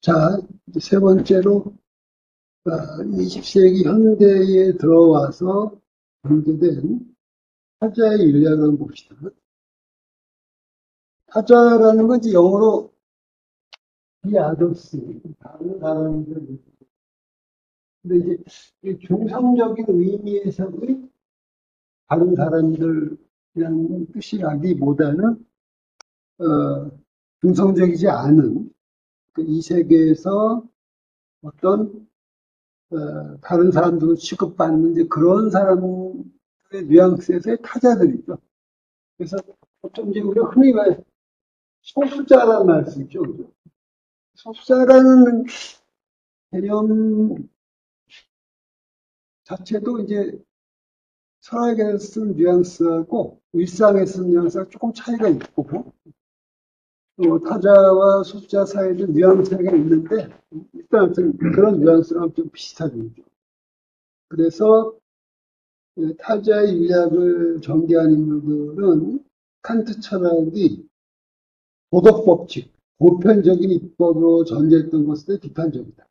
자, 이제 세 번째로 20세기 현대에 들어와서 전개된 타자의 윤리학을 한번 봅시다. 타자라는 건 이제 영어로 비아더스, 다른 사람들. 근데 이제 이 중성적인 의미에서의 다른 사람들이라는 뜻이라기보다는 어, 중성적이지 않은 이 세계에서 어떤 다른 사람들로 취급받는 이제 그런 사람들의 뉘앙스에서의 타자들이죠. 그래서 보통 이제 우리가 흔히 왜 소수자라는 말 쓰죠. 그죠? 소수자라는 개념 자체도 이제 철학에서 쓴 뉘앙스하고 일상에서 쓴 뉘앙스가 조금 차이가 있고, 또 타자와 소수자 사이에도 뉘앙스 차이가 있는데, 일단 아무튼 그런 뉘앙스랑 좀 비슷하죠. 그래서 타자의 윤리학을 전개한 인물들은 칸트 철학이 도덕법칙, 보편적인 입법으로 전제했던 것에 비판적이다.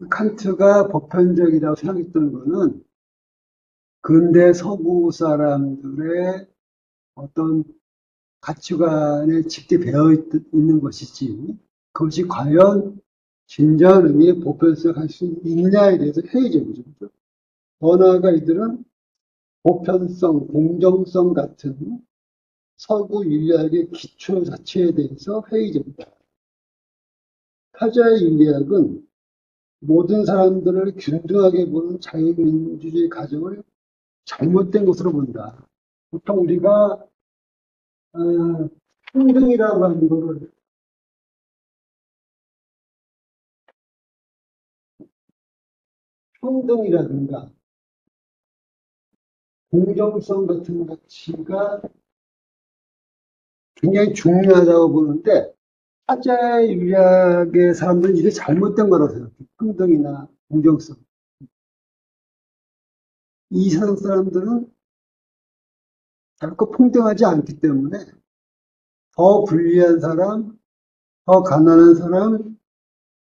칸트가 보편적이라고 생각했던 것은 근대 서구 사람들의 어떤 가치관에 짙게 배어 있는 것이지 그것이 과연 진정한 의미의 보편성을 할 수 있느냐에 대해서 회의적이죠. 더 나아가 이들은 보편성, 공정성 같은 서구 윤리학의 기초 자체에 대해서 회의적이다. 타자의 윤리학은 모든 사람들을 균등하게 보는 자유민주주의 가정을 잘못된 것으로 본다. 보통 우리가 어, 평등이라고 하는 거를 평등이라든가 공정성 같은 가치가 굉장히 중요하다고 보는데 타자의 윤리학의 사람들은 이게 잘못된 거라고 생각해요. 평등이나 공정성. 이 세상 사람들은 결코 평등하지 않기 때문에 더 불리한 사람, 더 가난한 사람,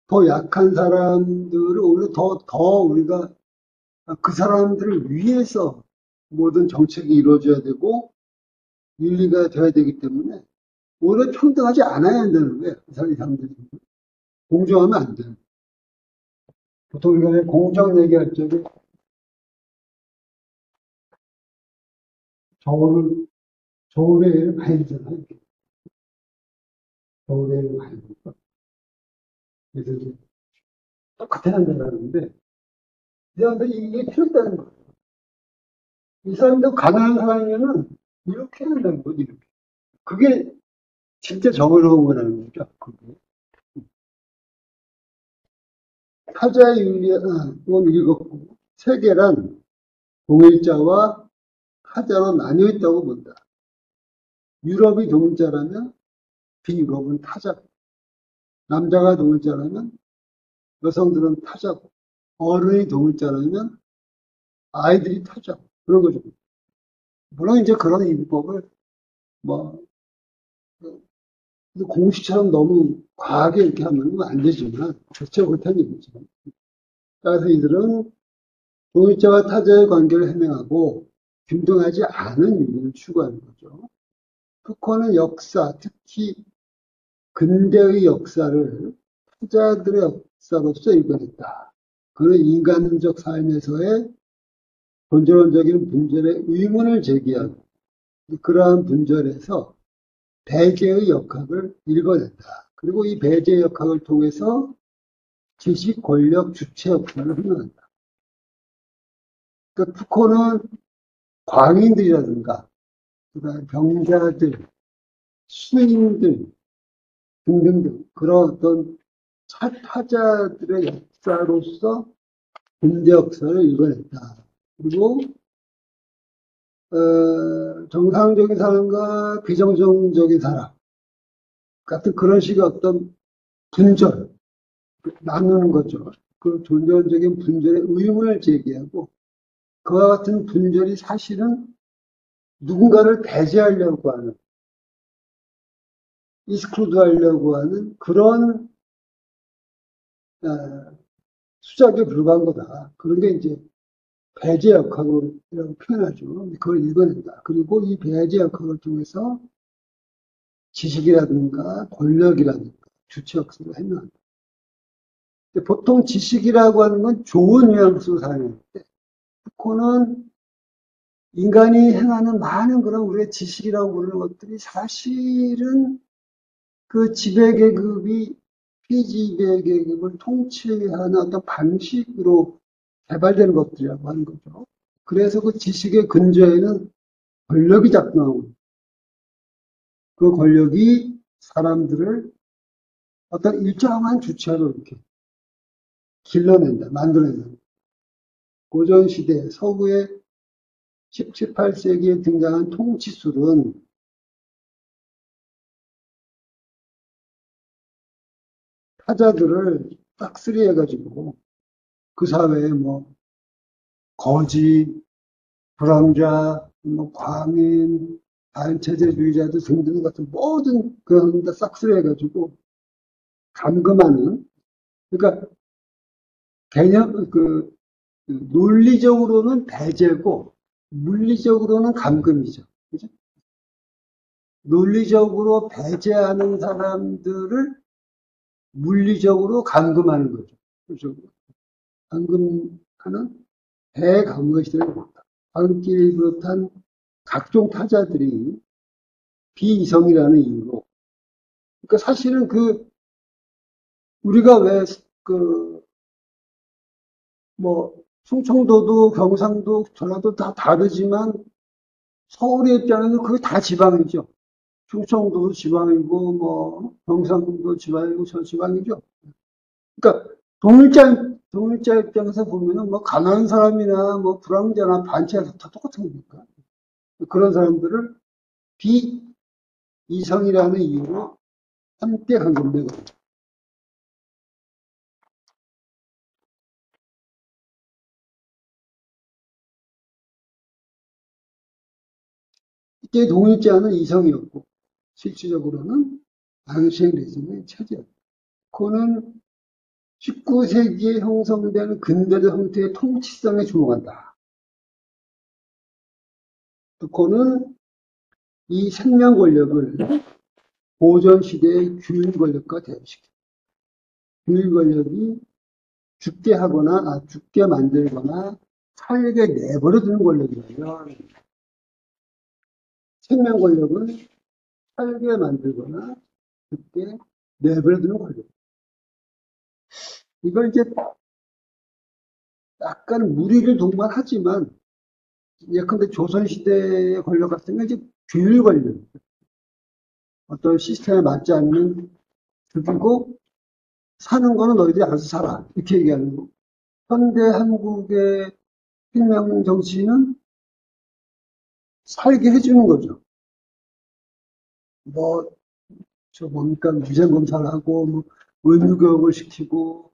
더 약한 사람들을 오히려 더 우리가 그 사람들을 위해서 모든 정책이 이루어져야 되고 윤리가 돼야 되기 때문에 오히려 평등하지 않아야 한다는 거예요. 이 사람들이. 공정하면 안 돼요. 보통 우리가 왜 공정 얘기할 적에 저울을, 저울에 많이 들잖아요. 저울에 많이 들고. 그래서 이제 똑같이 한다는데 이 사람들이 이게 틀렸다는 거예요. 이 사람도 가난한 사람이면은 이렇게 해야 된다는 거지, 이렇게. 그게 진짜 정의로운 거라는 거죠. 그게. 타자의 윤리는 읽었고, 세계란 동일자와 타자로 나뉘어 있다고 본다. 유럽이 동일자라면 비유럽은 타자. 남자가 동일자라면 여성들은 타자고, 어른이 동일자라면 아이들이 타자고, 그런 거죠. 물론 이제 그런 인법을 뭐 공식처럼 너무 과하게 이렇게 하면 안 되지만, 그렇죠. 그렇다는 얘기죠. 따라서 이들은 동일자와 타자의 관계를 해명하고 균등하지 않은 윤리를 추구하는 거죠. 푸코는 역사, 특히 근대의 역사를 타자들의 역사로서 읽어냈다. 그는 인간적 삶에서의 본질론적인 분절의 의문을 제기하고 그러한 분절에서 배제의 역학을 읽어낸다. 그리고 이 배제 역학을 통해서 지식, 권력, 주체 역할을 설명한다. 그러니까 푸코는 광인들이라든가 그다음에 병자들, 수인들 등등등 그런 어떤 타자들의 역사로서 근대 역사를 읽어냈다. 그리고 정상적인 사람과 비정상적인 사람 같은 그런 식의 어떤 분절, 나누는 거죠. 그 존재론적인 분절의 의문을 제기하고 그와 같은 분절이 사실은 누군가를 배제하려고 하는 익스클루드 하려고 하는 그런 수작에 불과한 거다. 그런 게 이제 배제 역학이라고 표현하죠. 그걸 읽어낸다. 그리고 이 배제 역학을 통해서 지식이라든가 권력이라든가 주체 역사를 해명한다. 보통 지식이라고 하는 건 좋은 뉘앙스로 사용하는데 푸코는 인간이 행하는 많은 그런 우리의 지식이라고 부르는 것들이 사실은 그 지배계급이 피지배계급을 통치하는 어떤 방식으로 개발되는 것들이라고 하는 거죠. 그래서 그 지식의 근저에는 권력이 작동하고 그 권력이 사람들을 어떤 일정한 주체로 이렇게 길러낸다, 만들어낸다. 고전시대 서구의 17, 18세기에 등장한 통치술은 타자들을 싹쓸이 해가지고 그 사회에 뭐 거지, 불황자, 뭐 광인, 자연체제주의자들 등등 같은 모든 그런 데 싹쓸이 해가지고 감금하는 그러니까 개념 논리적으로는 배제고 물리적으로는 감금이죠. 그죠? 논리적으로 배제하는 사람들을 물리적으로 감금하는 거죠. 그죠? 감금하는 대감금의 시대를 본다. 방귀를 비롯한 각종 타자들이 비이성이라는 이유로. 그러니까 사실은 우리가 왜, 뭐, 충청도도 경상도 전라도 다 다르지만 서울의 입장에는 그게 다 지방이죠. 충청도도 지방이고, 뭐, 경상도 지방이고, 저 지방이죠. 그러니까, 동일자 입장에서 보면은 뭐, 가난한 사람이나 뭐, 불황자나 반체가 다 똑같은 거니까. 그런 사람들을 비이성이라는 이유로 함께 감금되고. 이때 동일자는 이성이었고, 실질적으로는 앙시앵리즘의 체제였다. 그는 19세기에 형성된 근대적 형태의 통치성에 주목한다. 그는 이 생명 권력을 고전 시대의 규율 권력과 대입시킵니다. 규율 권력이 죽게 만들거나 살게 내버려두는 권력이라면 생명 권력은 살게 만들거나 죽게 내버려두는 권력. 이걸 이제 약간 무리를 동반하지만 예컨대 조선시대의 권력 같은 건 이제 규율 권력. 어떤 시스템에 맞지 않는 죽이고 사는 거는 너희들이 알아서 살아. 이렇게 얘기하는 거. 현대 한국의 혁명 정치는 살게 해주는 거죠. 뭐, 뭡니까, 위생검사를 하고, 뭐, 의무교육을 시키고,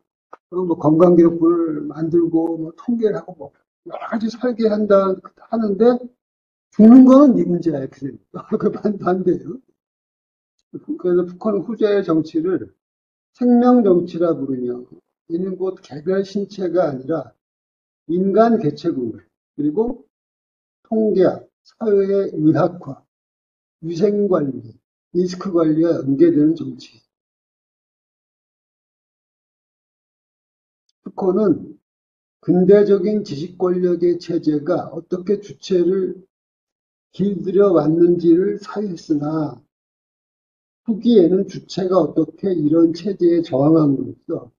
뭐, 건강기록부를 만들고, 뭐, 통계를 하고, 뭐, 여러 가지 살게 하는데, 죽는 거는 네 문제야, 이렇게. 그 반대예요. 그래서 북한은 후제의 정치를 생명정치라 부르며, 이는 곧 개별 신체가 아니라 인간 개체구물, 그리고 통계학, 사회의 의학화, 위생관리, 리스크관리와 연계되는 정치. 푸코는 근대적인 지식권력의 체제가 어떻게 주체를 길들여 왔는지를 사유했으나 후기에는 주체가 어떻게 이런 체제에 저항함으로써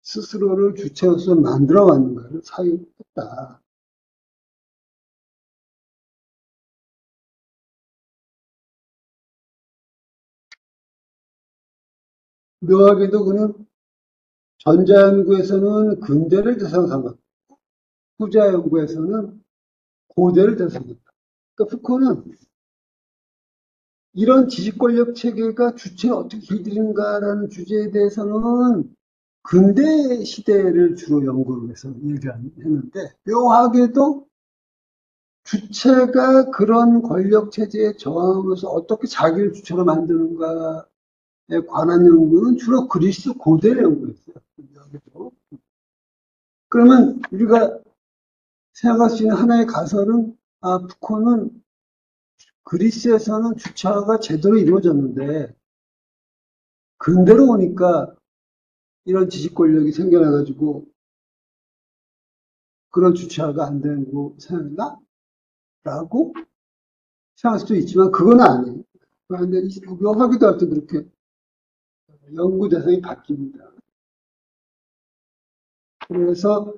스스로를 주체로서 만들어 왔는가를 사유했다. 묘하게도 그는 전자연구에서는 근대를 대상으로 삼았고 후자연구에서는 고대를 대상으로 삼았다. 그러니까 푸코는 이런 지식권력 체계가 주체를 어떻게 길들이는가라는 주제에 대해서는 근대 시대를 주로 연구를 해서 얘기를 했는데 묘하게도 주체가 그런 권력 체제에 저항하면서 어떻게 자기를 주체로 만드는가에 관한 연구는 주로 그리스 고대를 연구했어요. 여기도. 그러면 우리가 생각할 수 있는 하나의 가설은, 푸코는 그리스에서는 주체화가 제대로 이루어졌는데, 근대로 오니까 이런 지식 권력이 생겨나가지고 그런 주체화가 안 되고 생각나? 라고 생각할 수도 있지만 그건 아니에요. 그런데 하기도 할 때 그렇게 연구 대상이 바뀝니다. 그래서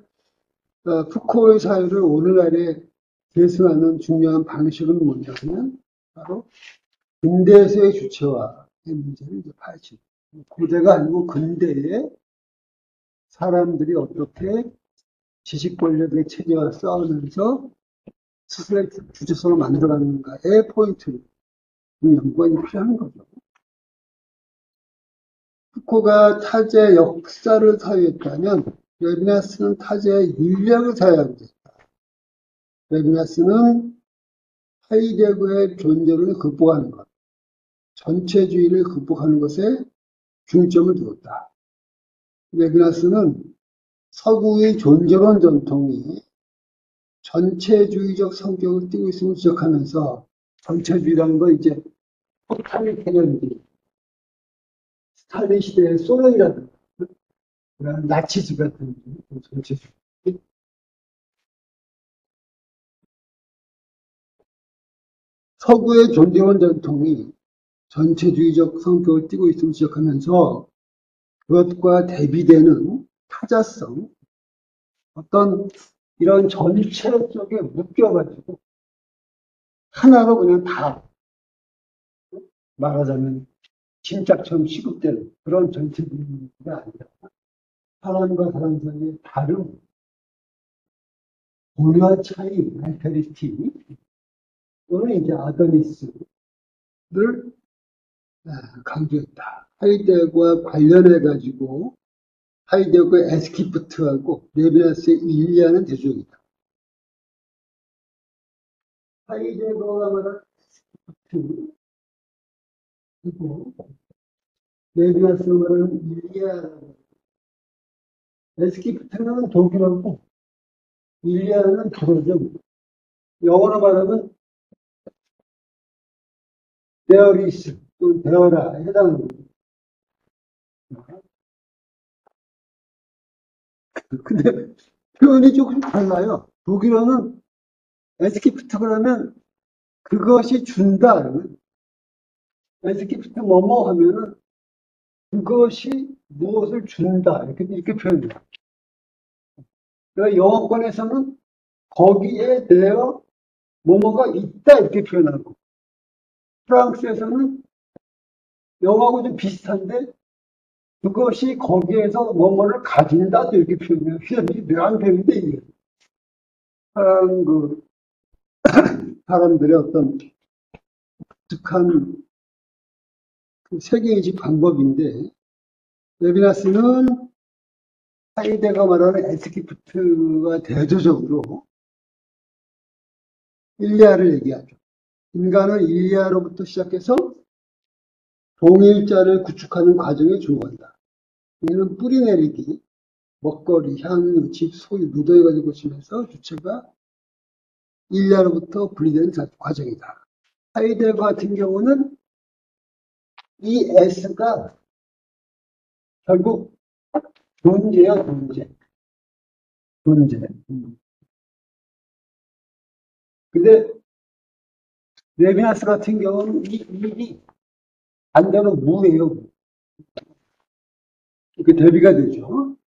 푸코의 사유를 오늘날에 계승하는 중요한 방식은 뭐냐면 바로 근대에서의 주체화의 문제를 이제 파헤치는 고대가 아니고 근대에 사람들이 어떻게 지식 권력의 체제와 싸우면서 스스로의 주체성을 만들어가는가의 포인트를 연구가 필요한 거죠. 푸코가 타제의 역사를 사유했다면 레비나스는 타제의 인력을 사유하고 있다. 레비나스는 하이데거의 존재를 극복하는 것, 전체주의를 극복하는 것에 중점을 두었다. 레비나스는 서구의 존재론 전통이 전체주의적 성격을 띠고 있음을 지적하면서 전체주의라는 건 이제 토탈리테리언주의, 스탈린 시대의 소련이라든가 나치즈 같은 전체주의. 서구의 존재론 전통이 전체주의적 성격을 띠고 있음을 지적하면서 그것과 대비되는 타자성, 어떤 이런 전체 속에 묶여가지고 하나로 그냥 다 말하자면 짐짝처럼 취급되는 그런 전체주의가 아니라 사람과 사람 사이의 다름, 고유한 차이, 알테리티, 또는 이제 아더니스를 강조했다. 하이데거와 관련해가지고 하이데거의 에스키프트하고 레비나스의 일리아는 대조적이다. 하이데거가 말한 에스키프트, 그리고 레비나스가 말하는 일리아라는 에스키프트는 독일어고 일리아는 불어죠. 영어로 말하면 there is 또는 되어라에 해당합니다. 근데 표현이 조금 달라요. 독일어는 에스키프트 그러면 그것이 준다. 에스키프트 뭐뭐 하면은 그것이 무엇을 준다. 이렇게 표현해요. 그러니까 영어권에서는 거기에 대어 뭐뭐가 있다. 이렇게 표현하고 프랑스에서는 영어하고 좀 비슷한데 그것이 거기에서 뭐뭐를 가진다. 이렇게 표현해요. 이게 묘한 표현인데 이게 사람들의 어떤 독특한 그 세계인식 방법인데 레비나스는 하이데가 말하는 에스키프트와 대조적으로 일리아를 얘기하죠. 인간은 일리아로부터 시작해서 동일자를 구축하는 과정에 주목한다. 이는 뿌리내리기, 먹거리, 향유, 집, 소유, 무더위 가지고 고치면서 주체가 일리아로부터 분리되는 과정이다. 하이데거 같은 경우는 이 S가 결국 존재야, 존재. 존재. 근데 레비나스 같은 경우는 이 일이 반대로 무예요. 이렇게 대비가 되죠.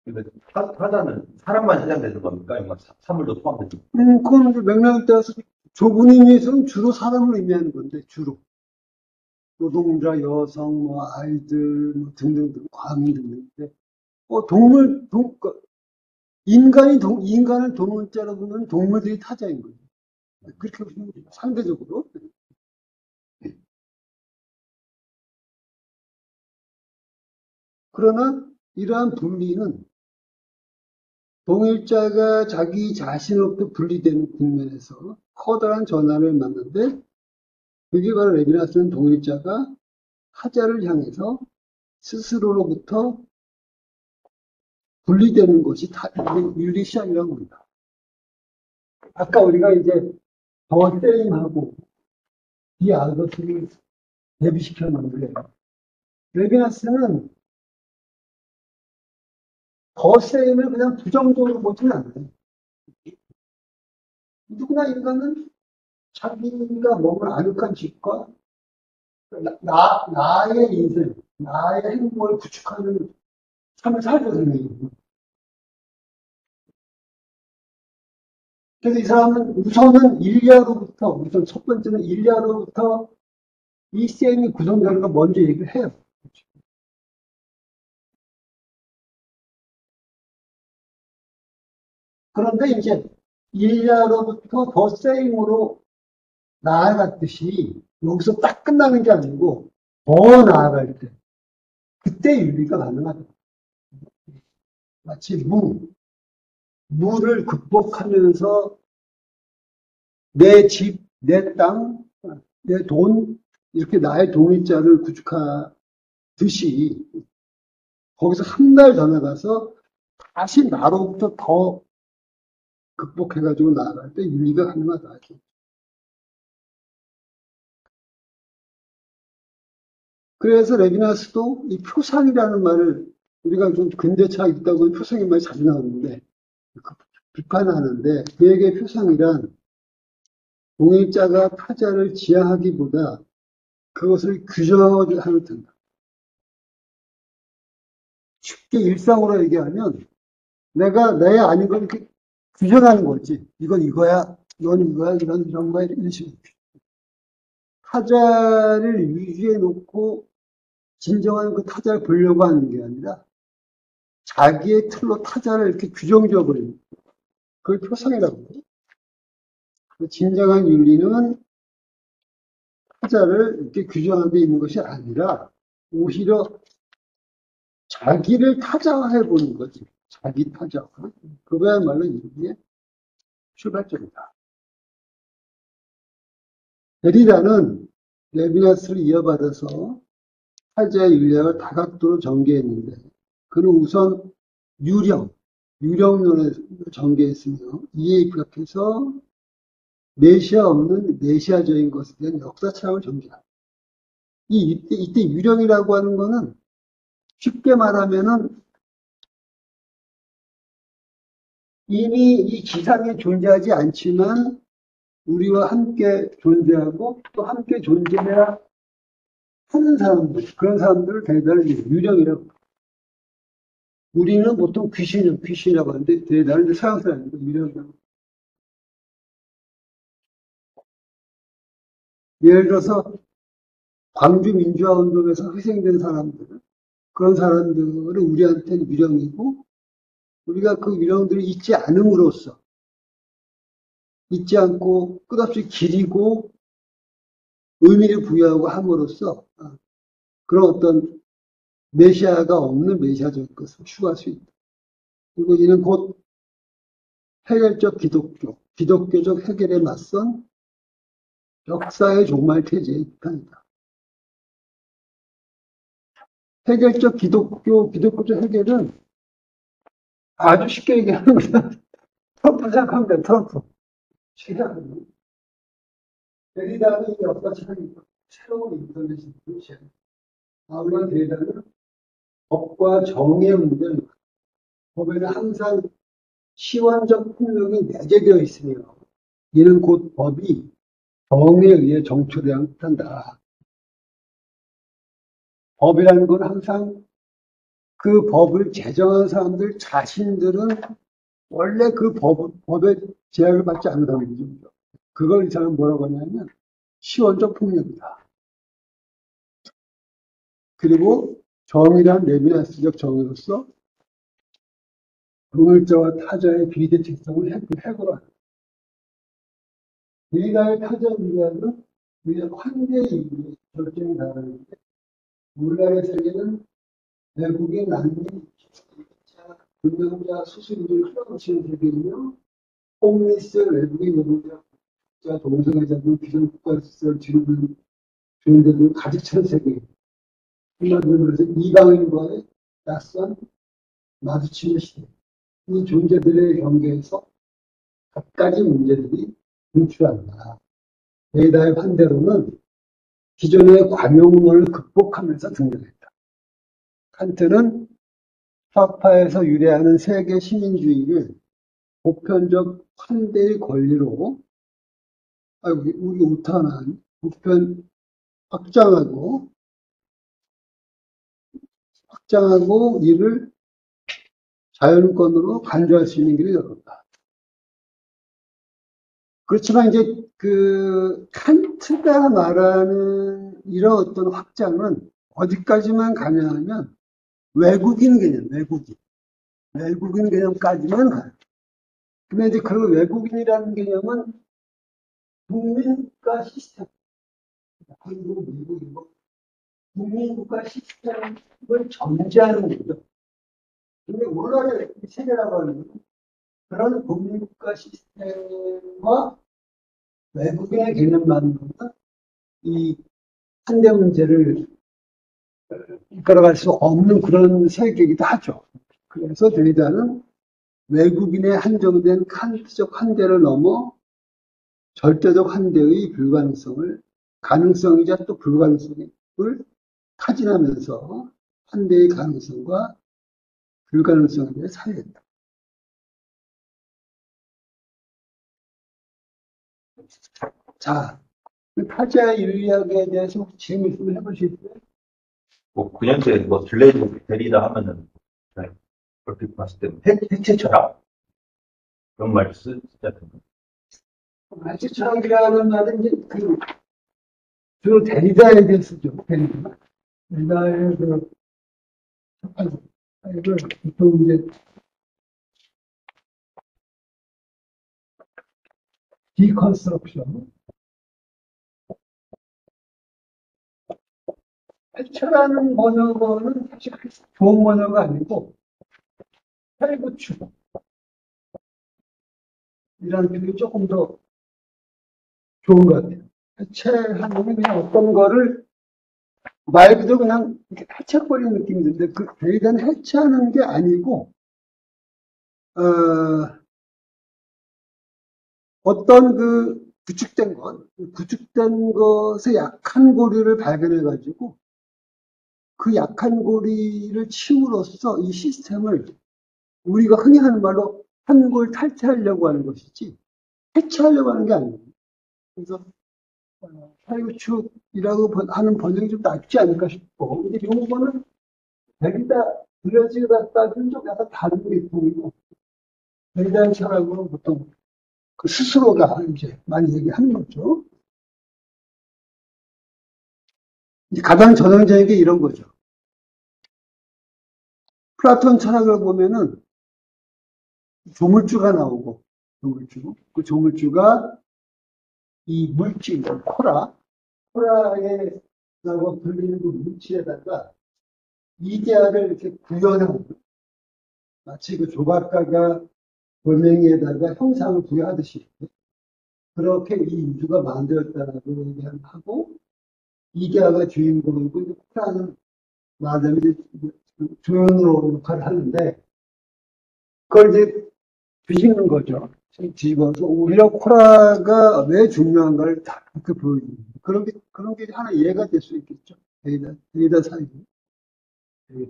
근데 타자는 사람만 해당되는 겁니까? 아니면 사물도 포함되는 그건 맥락에 따라서 좁은 의미에서는 주로 사람을 의미하는 건데, 주로. 노동자, 여성, 뭐, 아이들, 뭐, 등등등, 광인 등등인데, 인간을 동물자로 보면 동물들이 타자인 거예요. 그렇게 보시면 돼요. 상대적으로. 그러나 이러한 분리는 동일자가 자기 자신으로부터 분리되는 국면에서 커다란 전환을 맞는데 그게 바로 레비나스는 동일자가 타자를 향해서 스스로로부터 분리되는 것이 윤리 시작이라고 합니다. 아까 우리가 이제 더 세임하고 이 아것을 대비시켰는데 레비나스는 더 세임을 그냥 부정적으로 보지는 않아요. 누구나 인간은 자기가 먹을 아늑한 집과 나의 인생, 나의 행복을 구축하는 삶을 살거든요. 그래서 이 사람은 우선 첫 번째는 일리아로부터 이 셈이 구성되는 거 먼저 얘기를 해요. 그런데 이제 일리아로부터 더 셈으로 나아갔듯이 여기서 딱 끝나는 게 아니고 더 나아갈 때 그때 윤리가 가능하다. 마치 무를 극복하면서 내 집, 내 땅, 내 돈, 이렇게 나의 동일자를 구축하듯이 거기서 한 발 더 나가서 다시 나로부터 더 극복해가지고 나아갈 때 윤리가 가능하다. 그래서 레비나스도 이 표상이라는 말을 우리가 좀 근대차 있다고 하면 표상의 말이 자주 나오는데 비판하는데 그에게 표상이란 동일자가 타자를 지향하기보다 그것을 규정하면 된다. 쉽게 일상으로 얘기하면 내가 내 아닌 걸 이렇게 규정하는 거지. 이건 이거야, 넌 이거야, 이런 거야, 이런 식으로. 타자를 위주에 놓고 진정한 그 타자를 보려고 하는 게 아니라 자기의 틀로 타자를 이렇게 규정지어 버리는 그걸 표상이라고 해요. 진정한 윤리는 타자를 이렇게 규정하는 데 있는 것이 아니라 오히려 자기를 타자화해 보는 거지. 자기 타자화. 그거야말로 윤리의 출발점이다. 데리다는 레비나스를 이어받아서 타자의 윤리학을 다각도로 전개했는데 그는 우선 유령론을 전개했으며 이에 입각해서 메시아 없는 메시아적인 것에 대한 역사 체험을 전개합니다. 이때 유령이라고 하는 거는 쉽게 말하면은 이미 이 지상에 존재하지 않지만 우리와 함께 존재하고 또 함께 존재해야 하는 사람들, 그런 사람들을 대단히 유령이라고. 우리는 보통 귀신이라고 하는데 대단히 서양 사람인데 유령이라고. 예를 들어서 광주 민주화 운동에서 희생된 사람들, 그런 사람들은 우리한테는 유령이고 우리가 그 유령들을 잊지 않음으로써 잊지 않고 끝없이 기리고 의미를 부여하고 함으로써 그런 어떤 메시아가 없는 메시아적인 것을 추구할 수 있다. 그리고 이는 곧 해결적 기독교적 해결에 맞선 역사의 종말 태제의 비판이다. 해결적 기독교적 해결은 아주 쉽게 얘기하는 거다. 트럼프 생각하면 돼, 트럼프. 최악은. 데리다는 이 역사 책이 새로운 인터넷을 도시해. 아무런 데리다는 법과 정의의 문제는 법에는 항상 시원적 폭력이 내재되어 있으며 이는 곧 법이 정의에 의해 정초되어야 한다. 법이라는 건 항상 그 법을 제정한 사람들 자신들은 원래 그 법의 제약을 받지 않는다는 거죠. 그걸 이 사람은 뭐라고 하냐면 시원적 폭력이다. 그리고 정의란 레비나스적 정의로서 동일자와 타자의 비대칭성을 해결하는. 리나의 타자 위하는 환대의 이유에 결정이 나가는데 우리나라의 세계는 외국인 난민 불량자 수수료를 흘러넘치는 세계이며 홈리스 외국인 노동자 동성애 자들 비정국가 시설 지르는 주인들을 가득 찬 세계. 한마디로 말해서 이방인과의 낯선 마주침의 시대. 이 존재들의 경계에서 갖가지 문제들이 분출한다. 데이다의 반대로는 기존의 관용론을 극복하면서 등장했다. 칸트는 파파에서 유래하는 세계 시민주의를 보편적 환대의 권리로 우리 오타난 보편 확장하고 이를 자연권으로 간주할 수 있는 길을 열었다. 그렇지만 이제 그 칸트가 말하는 이런 어떤 확장은 어디까지만 가냐 하면 외국인 개념까지만 가요. 근데 이제 그 외국인이라는 개념은 국민국가 시스템, 한국, 미국, 이거 국민국가 시스템을 전제하는 거죠. 근데 오늘날의 세계라고 하는 건 그런 국민국가 시스템과 외국인의 개념만으로는 이 상대 문제를 이끌어갈 수 없는 그런 세계이기도 하죠. 그래서 데리다는 외국인의 한정된 칸트적 환대를 넘어 절대적 환대의 가능성이자 또 불가능성을 타진하면서 환대의 가능성과 불가능성에 대해 사유했다. 자, 타자 윤리학에 대해서 질문 좀 해보시겠어요? 뭐, 그냥 뭐, 들레이드 데리다 하면은, 네, 그렇게 봤을 때, 해체 철학. 그런 말 쓰지 않던가. 해체 철학이라는 말은 이제 주로 데리다에 대해 쓰죠. 데리다의 그 책을 보통 이제 디컨스트럭션. 해체라는 번역어는 사실 좋은 번역어가 아니고 탈구축이라는 표현이 조금 더 좋은 것 같아요. 해체하는 그냥 어떤 거를 말 그대로 그냥 해체버리는 느낌이 드는데 그 데리다는 해체하는 게 아니고 어떤 그 구축된 것의 약한 고리를 발견해가지고 그 약한 고리를 치움으로써 이 시스템을 우리가 흔히 하는 말로 한골 탈퇴하려고 하는 것이지 해체하려고 하는 게 아니에요. 그래서 탈구축이라고 하는 번역이 좀 낫지 않을까 싶고 근데 요거는 데리다 들려지게 갖다는 좀 약간 다른 계통이고 데리다의 철학으로 보통 그 스스로가 이제 많이 얘기하는 거죠. 이제 가장 전형적인 게 이런 거죠. 플라톤 철학을 보면은 조물주가 나오고, 그 조물주가 이 물질, 코라라고 불리는 그 물질에다가 이데아를 이렇게 구현하고, 마치 그 조각가가 돌멩이에다가 형상을 부여하듯이, 그렇게 이 우주가 만들었다라고 얘기하고, 이데아가 주인공이고, 코라는 마담이 조연으로 역할을 하는데, 그걸 이제 뒤집는 거죠. 뒤집어서 오히려 코라가 왜 중요한가를 다 그렇게 보여주는 거예요. 그런 게 하나 이해가 될 수 있겠죠. 데이터 사이에.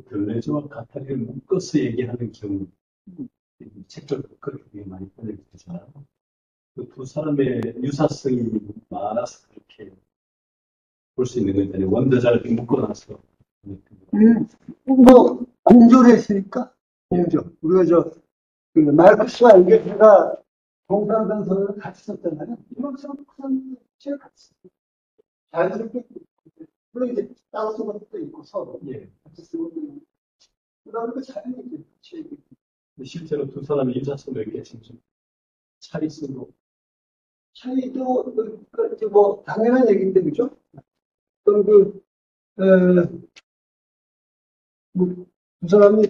들레즈와 카타를 묶어서 얘기하는 경우, 책들 그렇게 많이 번역되잖아요. 그 두 사람의 유사성이 많아서 그렇게 볼 수 있는 거잖아요. 원저자를 묶어놔서. 뭐, 공조를 했으니까, 공조. 우리가 그 마르크스와 engels가 공산당선을 같이 썼잖아요. 이만큼 큰 책을 같이 썼어요. 자연스럽게, 물론 이제 따로 쓴 것도 있고, 서로. 예. 같이 쓰고, 그 다음에 그 자연스럽게 같이 얘기해요. 실제로 두 사람의 유사성도 있게 지금 차리스로. 차이도, 이제 뭐, 당연한 얘기인데, 그죠? 어떤 두 사람이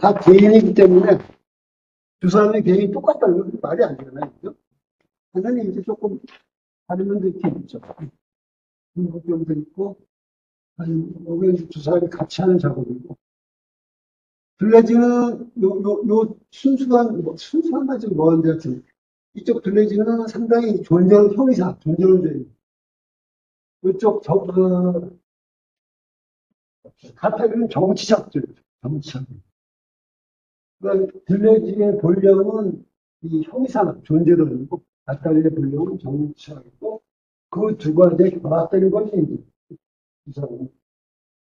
다 개인이기 때문에 두 사람의 개인이 똑같다는 건 말이 안 되잖아요. 그죠? 당연히 이제 조금 다른 면도 이렇게 있죠. 그런 점도 있고, 아니, 여기 두 사람이 같이 하는 작업이고, 블레즈는 요 순수한 맛이 뭐한데 같은 이쪽 블레즈는 상당히 존재하는 형이사, 존재론적인 이쪽 카타르는 정치적들, 정치적. 그러니까 블레즈의 본령은 이 형이사, 존재론이고, 카타르의 본령은 정치적이고, 그 두 가지의 결합되는 것이 이제 이 사람은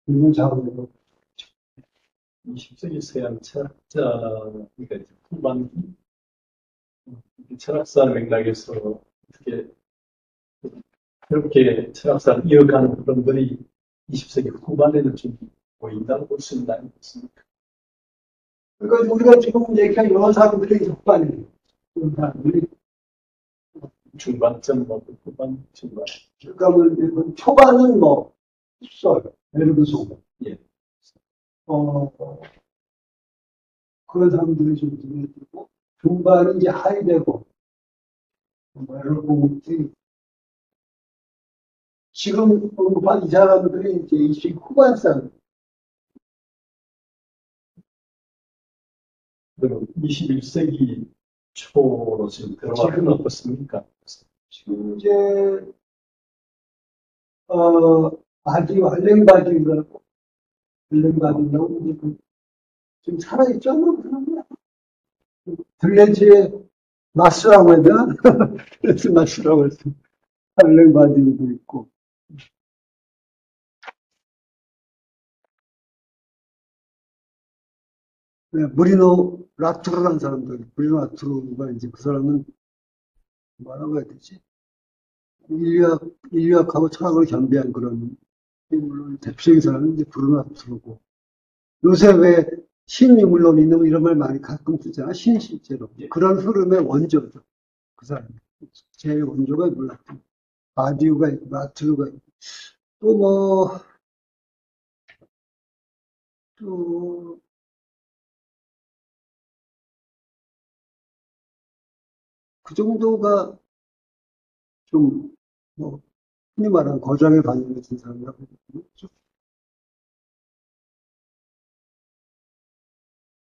이런 작업이고. 20세기 서양 철학자, 그러니까 이제 후반기 철학사 맥락에서 어떻게 그렇게 철학사를 이어가는 흐름들이 20세기 후반에는 좀 보인다고 볼 수 있나요? 없습니까? 그러니까 우리가 지금 얘기한 여러 사람들의 역반이에요. 그런 사람들이. 중반점, 뭐, 후반, 중반. 그러니까 뭐 이제 그 초반은 뭐, 흡설, 베르그송, 예. 그런 사람들이 좀 눈에 띄고, 중반은 이제 하이데거, 뭐 이런 공들이 지금 언급한 이 사람들이 이제 20세기 후반 사람, 그럼 21세기 초로 지금 들어가면 지금- 어떻습니까? 지금 이제, 알랭바디우라고, 알랭바디우라고, 이제 지금 살아있죠? 뭐 그런 거야. 들렌즈의 마스라고 해야 되나? 들렌즈 마스라고 해서 알랭바디우도 있고. 네, 무리노 라투르라는 사람도 있고, 무리노 라투르가 이제 그 사람은 뭐라고 해야 되지? 인류학하고 철학을 겸비한 그런, 물론 대표적인 사람은 이제 브루노 라투르고, 요새 왜 신인물론이나 이런 말 많이 가끔 쓰잖아. 신실제로. 그런 흐름의 원조죠. 그 사람. 제일 원조가 몰랐죠. 바디우가 있고, 라투르가 있고, 또 뭐, 또, 그 정도가 좀, 뭐, 흔히 말하는 거장의 반응 같은 사람이라고 해야 되나?